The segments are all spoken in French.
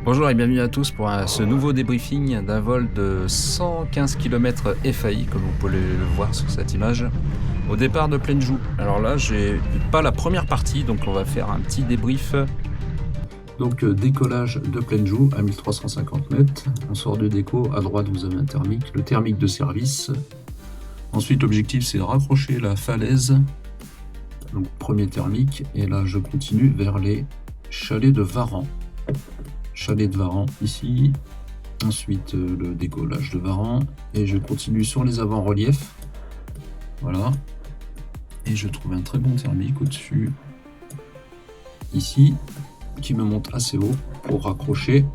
Bonjour et bienvenue à tous pour ce nouveau débriefing d'un vol de 115 km FAI, comme vous pouvez le voir sur cette image, au départ de Plainjou. Alors là, j'ai pas la première partie, donc on va faire un petit débrief. Donc décollage de Plainjou à 1350 mètres, on sort de déco, à droite vous avez un thermique, le thermique de service. Ensuite l'objectif c'est de raccrocher la falaise, donc premier thermique, et là je continue vers les chalets de Varan. Chalet de Varan ici, ensuite le décollage de Varan, et je continue sur les avant-reliefs, voilà, et je trouve un très bon thermique au-dessus, ici, qui me monte assez haut pour raccrocher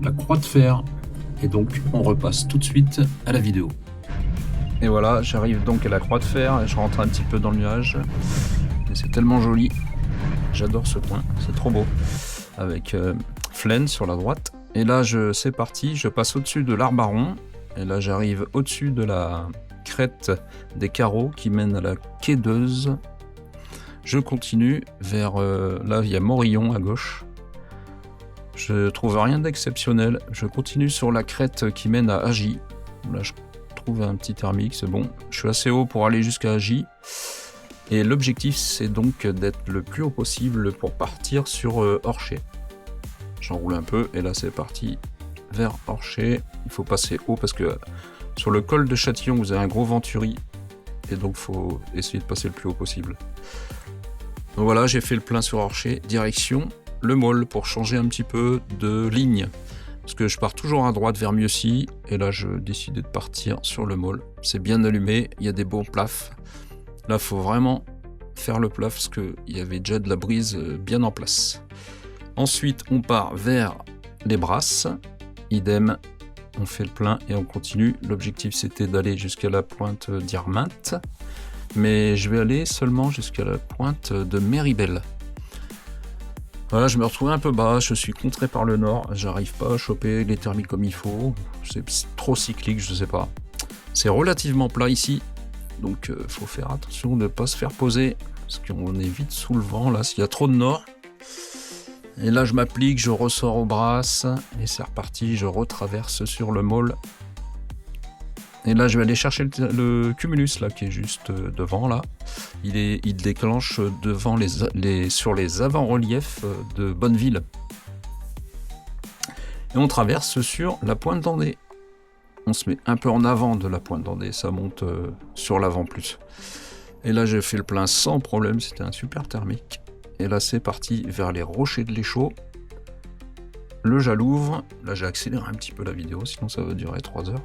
la croix de fer, et donc on repasse tout de suite à la vidéo. Et voilà, j'arrive donc à la croix de fer, et je rentre un petit peu dans le nuage, et c'est tellement joli, j'adore ce point, c'est trop beau, avec Flaine sur la droite. Et là, c'est parti, je passe au-dessus de l'Arbaron. Et là, j'arrive au-dessus de la crête des carreaux qui mène à la Quédeuse. Je continue vers... là, il y a Morillon à gauche. Je trouve rien d'exceptionnel. Je continue sur la crête qui mène à Agy. Là, je trouve un petit thermique, c'est bon. Je suis assez haut pour aller jusqu'à Agy. Et l'objectif, c'est donc d'être le plus haut possible pour partir sur Orcher. J'enroule un peu et là c'est parti vers Orcher. Il faut passer haut parce que sur le col de Châtillon vous avez un gros venturi et donc faut essayer de passer le plus haut possible. Donc voilà, j'ai fait le plein sur Orcher, direction le Maule pour changer un petit peu de ligne parce que je pars toujours à droite vers Mieuxy et là je décide de partir sur le Maule. C'est bien allumé, il y a des bons plafs. Là faut vraiment faire le plaf parce qu'il y avait déjà de la brise bien en place. Ensuite, on part vers les Brasses, idem, on fait le plein et on continue. L'objectif, c'était d'aller jusqu'à la pointe d'Irminte, mais je vais aller seulement jusqu'à la pointe de Méribel. Voilà, je me retrouve un peu bas, je suis contré par le nord, j'arrive pas à choper les thermiques comme il faut, c'est trop cyclique, je sais pas. C'est relativement plat ici, donc faut faire attention de ne pas se faire poser, parce qu'on est vite sous le vent, là, s'il y a trop de nord. Et là, je m'applique, je ressors aux Brasses, et c'est reparti, je retraverse sur le Maule. Et là, je vais aller chercher le cumulus, là, qui est juste devant, là. Il déclenche devant sur les avant-reliefs de Bonneville. Et on traverse sur la pointe d'Andée. On se met un peu en avant de la pointe d'Andée, ça monte sur l'avant plus. Et là, j'ai fait le plein sans problème, c'était un super thermique. Et là, c'est parti vers les rochers de l'Échaud. Le Jalouvre. Là, j'ai accéléré un petit peu la vidéo, sinon ça va durer 3 heures.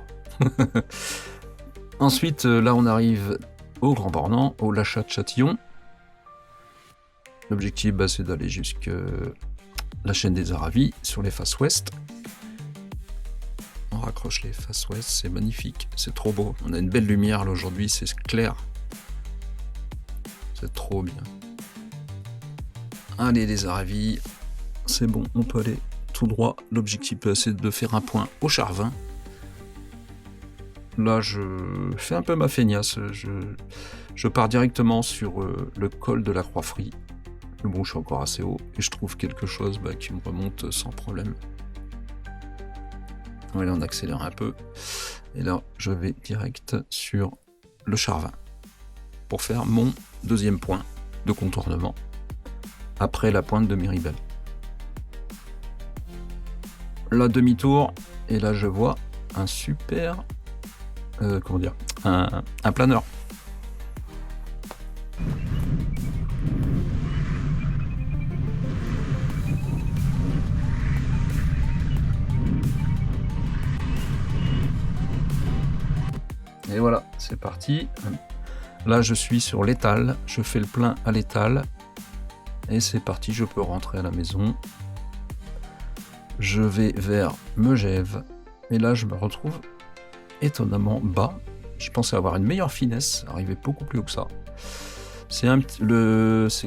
Ensuite, là, on arrive au Grand Bornand, au Lachat de Châtillon. L'objectif, c'est d'aller jusqu'à la chaîne des Aravis, sur les faces ouest. On raccroche les faces ouest, c'est magnifique, c'est trop beau. On a une belle lumière, là, aujourd'hui, c'est clair. C'est trop bien. Allez les Aravis, c'est bon, on peut aller tout droit. L'objectif c'est de faire un point au Charvin. Là je fais un peu ma feignasse, je pars directement sur le col de la Croix-Frie. Mais bon, je suis encore assez haut et je trouve quelque chose qui me remonte sans problème. Voilà, on accélère un peu. Et là je vais direct sur le Charvin pour faire mon deuxième point de contournement. Après la pointe de Méribel. La demi-tour, et là je vois un super... un planeur. Et voilà, c'est parti. Là je suis sur l'étal, je fais le plein à l'étal. Et c'est parti, je peux rentrer à la maison. Je vais vers Megève. Et là, je me retrouve étonnamment bas. Je pensais avoir une meilleure finesse, arriver beaucoup plus haut que ça. C'est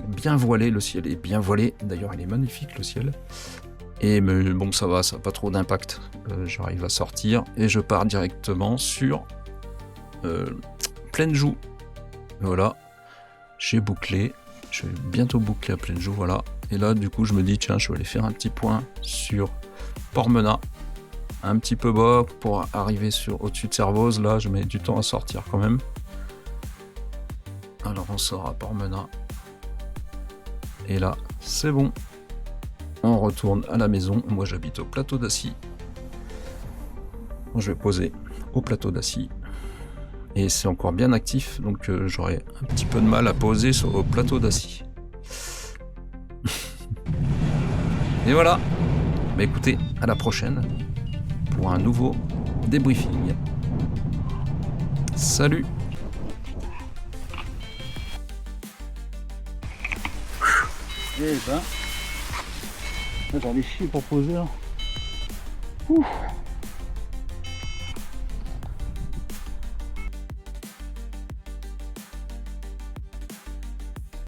bien voilé, le ciel est bien voilé. D'ailleurs, il est magnifique, le ciel. Et bon, ça va, ça n'a pas trop d'impact. J'arrive à sortir et je pars directement sur Plainjou. Voilà, j'ai bouclé. Je vais bientôt boucler à Plainjou, voilà. Et là, du coup, je me dis, tiens, je vais aller faire un petit point sur Pormena. Un petit peu bas pour arriver au-dessus de Servoz. Là, je mets du temps à sortir quand même. Alors, on sort à Pormena. Et là, c'est bon. On retourne à la maison. Moi, j'habite au plateau d'Assy. Je vais poser au plateau d'Assy. Et c'est encore bien actif, donc j'aurai un petit peu de mal à poser au plateau d'Assy. Et voilà. Bah écoutez, à la prochaine pour un nouveau débriefing. Salut. Eh ben, j'en ai chié pour poser là. Ouf.